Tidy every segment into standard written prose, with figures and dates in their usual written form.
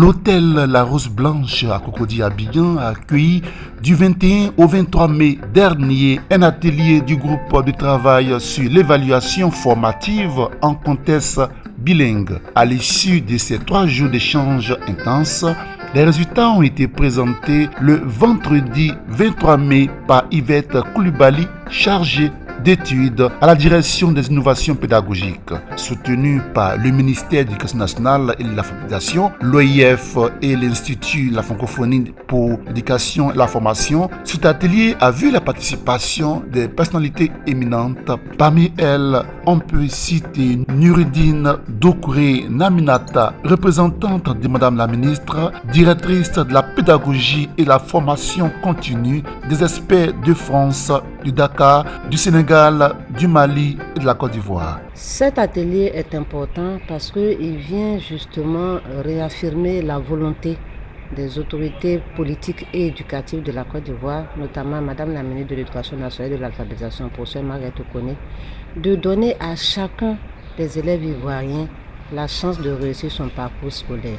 L'hôtel La Rose Blanche à Cocody-Abidjan a accueilli du 21 au 23 mai dernier un atelier du groupe de travail sur l'évaluation formative en contexte bilingue. À l'issue de ces 3 jours d'échanges intenses, les résultats ont été présentés le vendredi 23 mai par Yvette Koulibaly, chargée d'études à la direction des innovations pédagogiques, soutenue par le ministère de l'Éducation nationale et de l'alphabétisation, l'OIF et l'Institut de la francophonie pour l'éducation et la formation. Cet atelier a vu la participation des personnalités éminentes. Parmi elles, on peut citer Nuruddin Doucouré Naminata, représentante de Madame la ministre, directrice de la pédagogie et la formation continue des experts de France, du Dakar, du Sénégal, du Mali et de la Côte d'Ivoire. Cet atelier est important parce qu'il vient justement réaffirmer la volonté des autorités politiques et éducatives de la Côte d'Ivoire, notamment Madame la ministre de l'Éducation nationale et de l'alphabétisation, professeure Marguerite Okone, de donner à chacun des élèves ivoiriens la chance de réussir son parcours scolaire.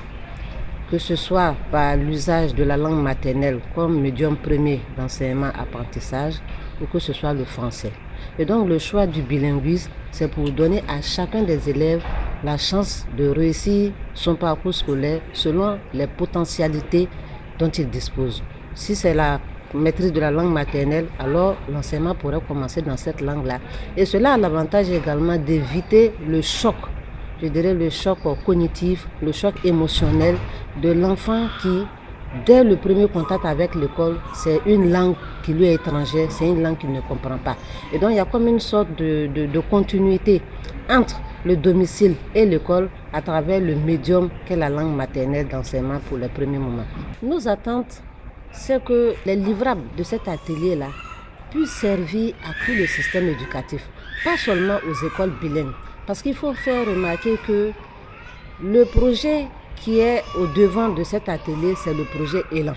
Que ce soit par l'usage de la langue maternelle comme médium premier d'enseignement-apprentissage ou que ce soit le français. Et donc le choix du bilinguisme, c'est pour donner à chacun des élèves la chance de réussir son parcours scolaire selon les potentialités dont il dispose. Si c'est la maîtrise de la langue maternelle, alors l'enseignement pourrait commencer dans cette langue-là. Et cela a l'avantage également d'éviter le choc, je dirais le choc cognitif, le choc émotionnel de l'enfant qui, dès le premier contact avec l'école, c'est une langue qui lui est étrangère, c'est une langue qu'il ne comprend pas. Et donc il y a comme une sorte de continuité entre le domicile et l'école à travers le médium qu'est la langue maternelle d'enseignement pour les premiers moments. Nos attentes, c'est que les livrables de cet atelier-là puissent servir à tout le système éducatif, pas seulement aux écoles bilingues. Parce qu'il faut faire remarquer que le projet qui est au devant de cet atelier, c'est le projet Élan.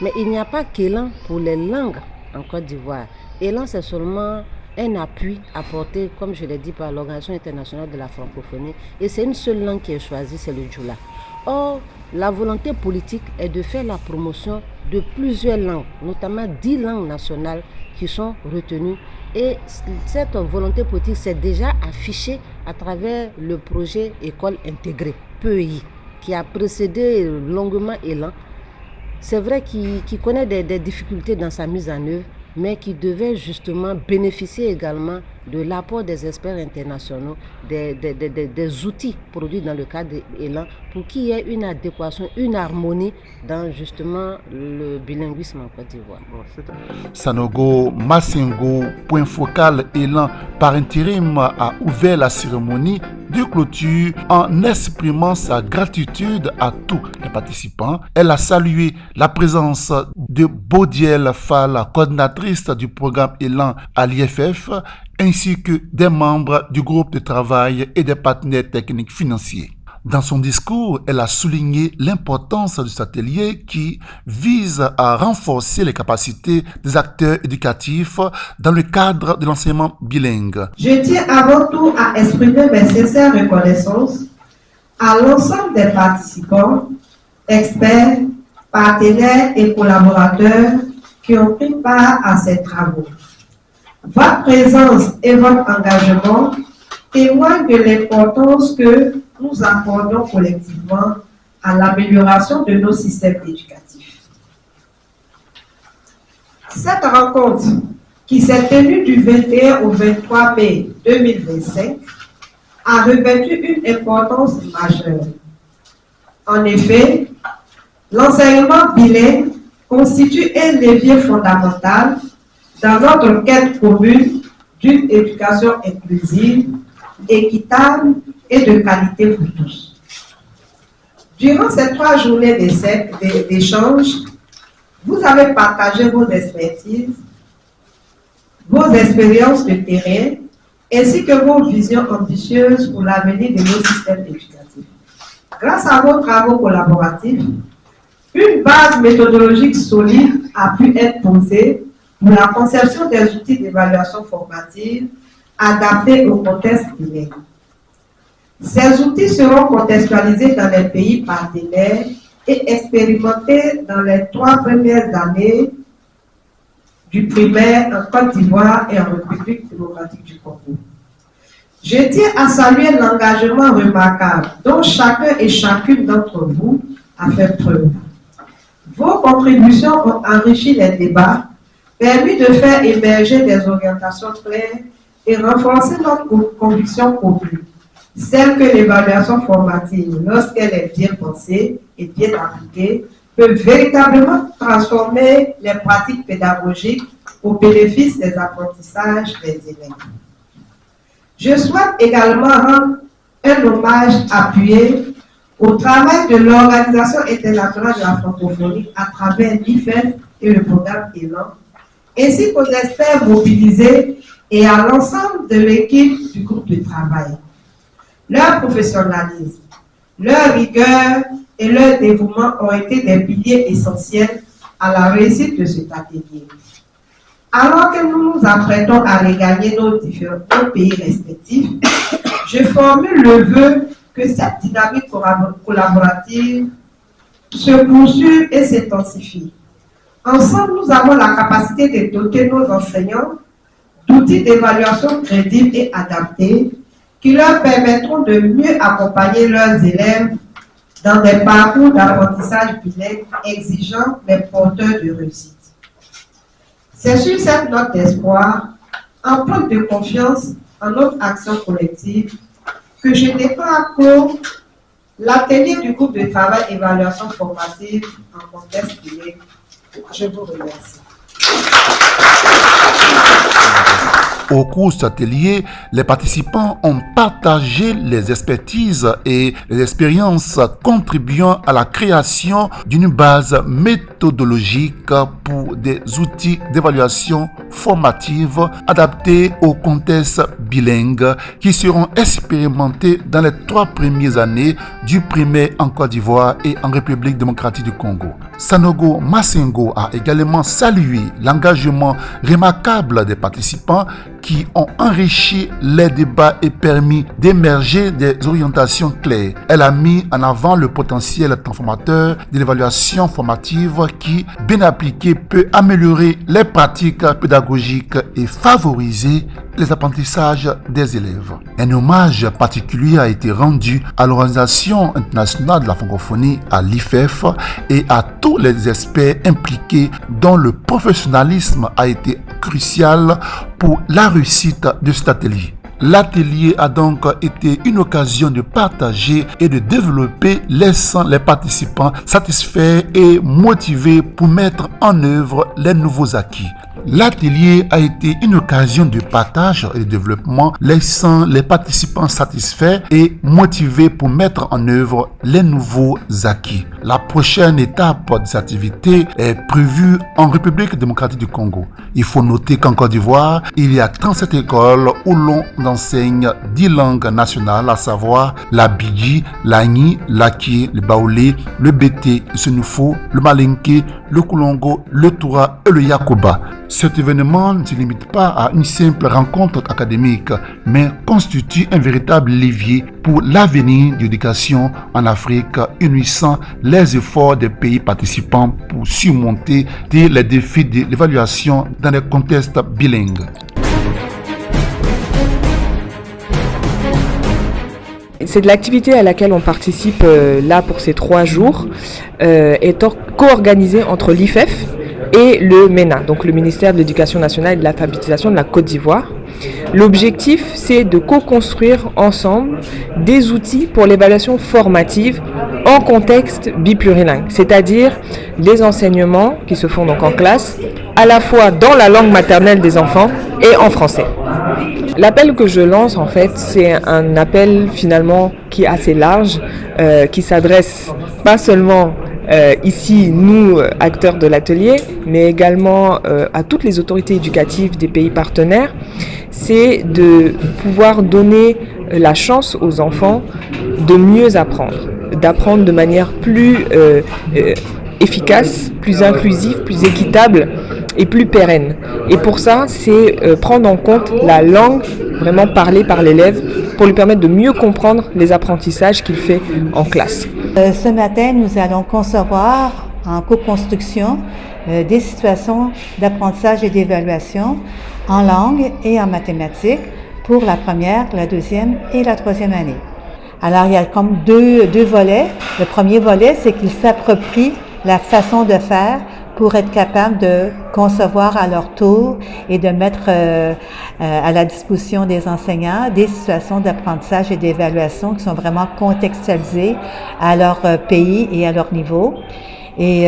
Mais il n'y a pas qu'Élan pour les langues en Côte d'Ivoire. Élan, c'est seulement un appui apporté, comme je l'ai dit, par l'Organisation internationale de la francophonie. Et c'est une seule langue qui est choisie, c'est le Djoula. Or, la volonté politique est de faire la promotion de plusieurs langues, notamment 10 langues nationales qui sont retenues. Et cette volonté politique s'est déjà affichée à travers le projet École intégrée, PEI, qui a précédé longuement Élan. C'est vrai qu'il connaît des difficultés dans sa mise en œuvre, mais qui devait justement bénéficier également de l'apport des experts internationaux, des outils produits dans le cadre d'Élan pour qu'il y ait une adéquation, une harmonie dans justement le bilinguisme en Côte d'Ivoire. Sanogo Massengo, point focal Élan par intérim, a ouvert la cérémonie de clôture en exprimant sa gratitude à tous les participants. Elle a salué la présence de Baudiel Fall, coordinatrice du programme Élan à l'IFF, ainsi que des membres du groupe de travail et des partenaires techniques financiers. Dans son discours, elle a souligné l'importance de cet atelier qui vise à renforcer les capacités des acteurs éducatifs dans le cadre de l'enseignement bilingue. Je tiens avant tout à exprimer mes sincères reconnaissances à l'ensemble des participants, experts, partenaires et collaborateurs qui ont pris part à ces travaux. Votre présence et votre engagement témoignent de l'importance que nous accordons collectivement à l'amélioration de nos systèmes éducatifs. Cette rencontre, qui s'est tenue du 21 au 23 mai 2025, a revêtu une importance majeure. En effet, l'enseignement bilingue constitue un levier fondamental dans notre quête commune d'une éducation inclusive, équitable et de qualité pour tous. Durant ces 3 journées d'échange, vous avez partagé vos expertises, vos expériences de terrain, ainsi que vos visions ambitieuses pour l'avenir de nos systèmes éducatifs. Grâce à vos travaux collaboratifs, une base méthodologique solide a pu être posée pour la conception des outils d'évaluation formative adaptés au contexte bilingue. Ces outils seront contextualisés dans les pays partenaires et expérimentés dans les 3 premières années du primaire en Côte d'Ivoire et en République démocratique du Congo. Je tiens à saluer l'engagement remarquable dont chacun et chacune d'entre vous a fait preuve. Vos contributions ont enrichi les débats, permis de faire émerger des orientations claires et renforcer notre conviction commune, celle que l'évaluation formative, lorsqu'elle est bien pensée et bien appliquée, peut véritablement transformer les pratiques pédagogiques au bénéfice des apprentissages des élèves. Je souhaite également rendre un hommage appuyé au travail de l'Organisation internationale de la francophonie à travers l'IFEF et le programme ELAN, ainsi qu'aux experts mobilisés et à l'ensemble de l'équipe du groupe de travail. Leur professionnalisme, leur rigueur et leur dévouement ont été des piliers essentiels à la réussite de cet atelier. Alors que nous nous apprêtons à regagner nos pays respectifs, je formule le vœu que cette dynamique collaborative se poursuive et s'intensifie. Ensemble, nous avons la capacité de doter nos enseignants d'outils d'évaluation crédibles et adaptés qui leur permettront de mieux accompagner leurs élèves dans des parcours d'apprentissage bilingue exigeants mais porteurs de réussite. C'est sur cette note d'espoir, empreinte de confiance en notre action collective, que je déclare clos l'atelier du groupe de travail évaluation formative en contexte bilingue. Je vous remercie. Au cours de cet atelier, les participants ont partagé les expertises et les expériences contribuant à la création d'une base méthodologique pour des outils d'évaluation formative adaptés au contexte bilingue qui seront expérimentés dans les 3 premières années du primaire en Côte d'Ivoire et en République démocratique du Congo. Sanogo Massengo a également salué l'engagement remarquable des participants qui ont enrichi les débats et permis d'émerger des orientations claires. Elle a mis en avant le potentiel transformateur de l'évaluation formative qui, bien appliquée, peut améliorer les pratiques pédagogiques et favoriser les apprentissages des élèves. Un hommage particulier a été rendu à l'Organisation internationale de la francophonie, à l'IFEF, et à tous les experts impliqués dont le professionnalisme a été crucial pour la réussite de cet atelier. L'atelier a donc été une occasion de partager et de développer, laissant les participants satisfaits et motivés pour mettre en œuvre les nouveaux acquis. L'atelier a été une occasion de partage et de développement, laissant les participants satisfaits et motivés pour mettre en œuvre les nouveaux acquis. La prochaine étape de cette activité est prévue en République démocratique du Congo. Il faut noter qu'en Côte d'Ivoire, il y a 37 écoles où l'on enseigne 10 langues nationales, à savoir l'Abidji, l'Agni, l'Aké, le Baoulé, le Bété, le Senufo, le Malinké, le Koulongo, le Toura et le Yakoba. Cet événement ne se limite pas à une simple rencontre académique, mais constitue un véritable levier pour l'avenir de l'éducation en Afrique, unissant les efforts des pays participants pour surmonter les défis de l'évaluation dans des contextes bilingues. C'est de l'activité à laquelle on participe là pour ces 3 jours, étant co-organisée entre l'IFEF et le MENA, donc le ministère de l'Éducation nationale et de l'alphabétisation de la Côte d'Ivoire. L'objectif, c'est de co-construire ensemble des outils pour l'évaluation formative en contexte biplurilingue, c'est-à-dire des enseignements qui se font donc en classe, à la fois dans la langue maternelle des enfants et en français. L'appel que je lance, en fait, c'est un appel finalement qui est assez large, qui s'adresse pas seulement ici, nous, acteurs de l'atelier, mais également à toutes les autorités éducatives des pays partenaires, c'est de pouvoir donner la chance aux enfants de mieux apprendre, d'apprendre de manière plus efficace, plus inclusive, plus équitable et plus pérenne. Et pour ça, c'est prendre en compte la langue vraiment parlée par l'élève pour lui permettre de mieux comprendre les apprentissages qu'il fait en classe. Ce matin, nous allons concevoir en co-construction des situations d'apprentissage et d'évaluation en langue et en mathématiques pour la première, la deuxième et la troisième année. Alors, il y a comme deux volets. Le premier volet, c'est qu'ils s'approprient la façon de faire pour être capable de concevoir à leur tour et de mettre à la disposition des enseignants des situations d'apprentissage et d'évaluation qui sont vraiment contextualisées à leur pays et à leur niveau. Et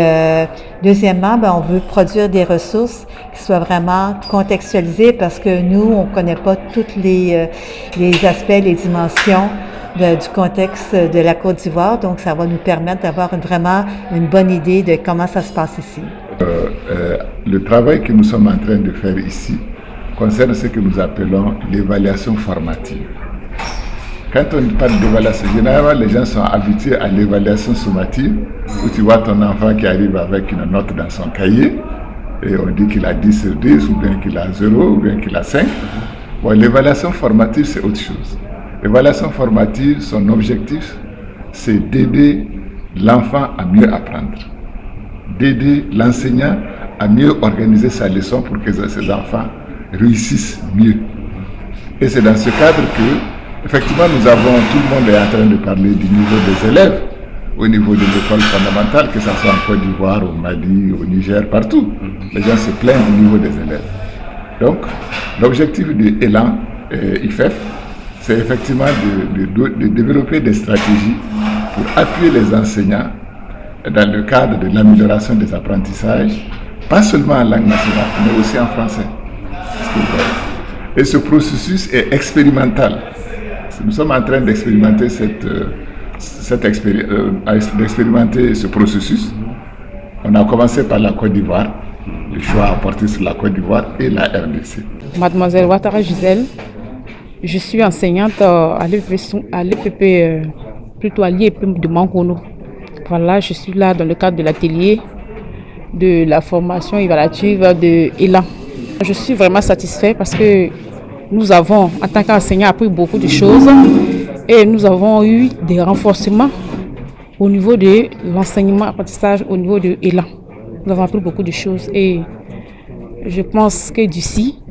deuxièmement, on veut produire des ressources qui soient vraiment contextualisées parce que nous, on ne connaît pas tous les aspects, les dimensions du contexte de la Côte d'Ivoire. Donc, ça va nous permettre d'avoir vraiment une bonne idée de comment ça se passe ici. Le travail que nous sommes en train de faire ici concerne ce que nous appelons l'évaluation formative. Quand on parle d'évaluation, généralement les gens sont habitués à l'évaluation summative, où tu vois ton enfant qui arrive avec une note dans son cahier, et on dit qu'il a 10 sur 10, ou bien qu'il a 0, ou bien qu'il a 5. Bon, l'évaluation formative, c'est autre chose. L'évaluation formative, son objectif, c'est d'aider l'enfant à mieux apprendre, d'aider l'enseignant à mieux organiser sa leçon pour que ses enfants réussissent mieux. Et c'est dans ce cadre que, effectivement, tout le monde est en train de parler du niveau des élèves, au niveau de l'école fondamentale, que ce soit en Côte d'Ivoire, au Mali, au Niger, partout. Les gens se plaignent du niveau des élèves. Donc, l'objectif de ELAN, IFEF, c'est effectivement de développer des stratégies pour appuyer les enseignants dans le cadre de l'amélioration des apprentissages, pas seulement en langue nationale, mais aussi en français. Et ce processus est expérimental. Nous sommes en train d'expérimenter d'expérimenter ce processus. On a commencé par la Côte d'Ivoire. Le choix a porté sur la Côte d'Ivoire et la RDC. Mademoiselle Ouattara Gisèle, je suis enseignante à l'EPP, plutôt à l'IEP de Mangono. Voilà, je suis là dans le cadre de l'atelier de la formation évaluative de ELAN. Je suis vraiment satisfaite parce que nous avons, en tant qu'enseignants, appris beaucoup de choses et nous avons eu des renforcements au niveau de l'enseignement apprentissage au niveau de ELAN. Nous avons appris beaucoup de choses et je pense que d'ici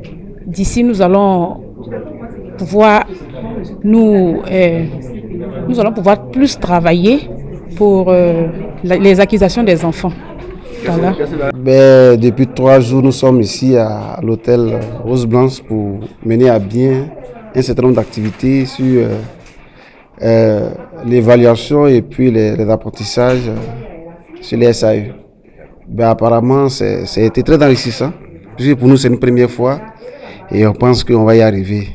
nous allons pouvoir plus travailler pour les acquisitions des enfants. Voilà. Depuis 3 jours, nous sommes ici à l'hôtel Rose Blanche pour mener à bien un certain nombre d'activités sur l'évaluation et puis les apprentissages sur les SAE. Apparemment, ça a été très enrichissant. Puisque pour nous, c'est une première fois et on pense qu'on va y arriver.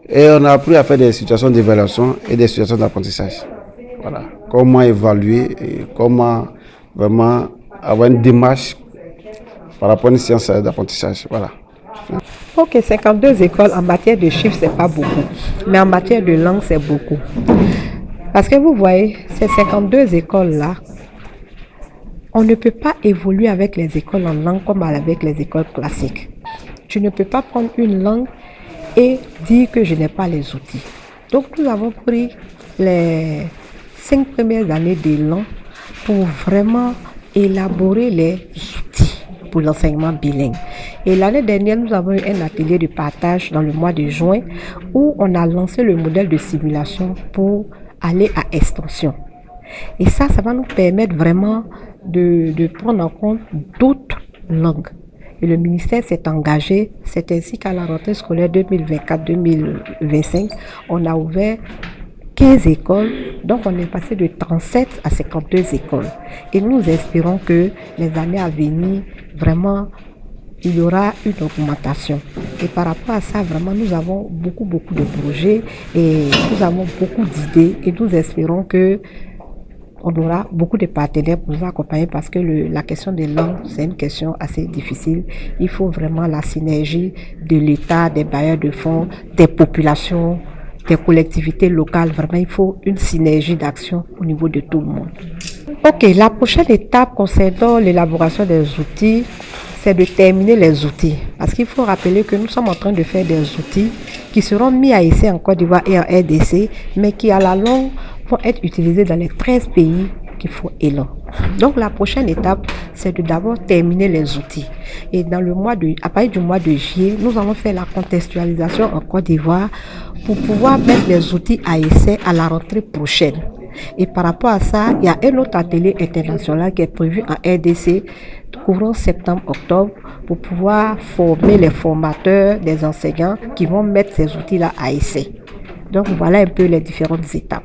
Et on a appris à faire des situations d'évaluation et des situations d'apprentissage. Voilà. Comment évaluer et comment vraiment avoir une démarche par rapport à une science d'apprentissage. Voilà. Ok, 52 écoles en matière de chiffres, c'est pas beaucoup. Mais en matière de langue, c'est beaucoup. Parce que vous voyez, ces 52 écoles-là, on ne peut pas évoluer avec les écoles en langue comme avec les écoles classiques. Tu ne peux pas prendre une langue et dire que je n'ai pas les outils. Donc nous avons pris les 5 premières années d'élan pour vraiment élaborer les outils pour l'enseignement bilingue. Et l'année dernière, nous avons eu un atelier de partage dans le mois de juin où on a lancé le modèle de simulation pour aller à extension. Et ça va nous permettre vraiment de prendre en compte d'autres langues. Et le ministère s'est engagé, c'est ainsi qu'à la rentrée scolaire 2024-2025, on a ouvert 15 écoles, donc on est passé de 37 à 52 écoles. Et nous espérons que les années à venir, vraiment, il y aura une augmentation. Et par rapport à ça, vraiment, nous avons beaucoup de projets et nous avons beaucoup d'idées et nous espérons que on aura beaucoup de partenaires pour nous accompagner parce que la question des langues, c'est une question assez difficile. Il faut vraiment la synergie de l'État, des bailleurs de fonds, des populations, des collectivités locales. Vraiment, il faut une synergie d'action au niveau de tout le monde. Ok, la prochaine étape concernant l'élaboration des outils, c'est de terminer les outils. Parce qu'il faut rappeler que nous sommes en train de faire des outils qui seront mis à essai en Côte d'Ivoire et en RDC, mais qui à la longue vont être utilisés dans les 13 pays qui font élan. Donc la prochaine étape, c'est de d'abord terminer les outils. Et à partir du mois de juillet, nous allons faire la contextualisation en Côte d'Ivoire pour pouvoir mettre les outils à essai à la rentrée prochaine. Et par rapport à ça, il y a un autre atelier international qui est prévu en RDC courant septembre-octobre pour pouvoir former les formateurs, des enseignants qui vont mettre ces outils-là à essai. Donc voilà un peu les différentes étapes.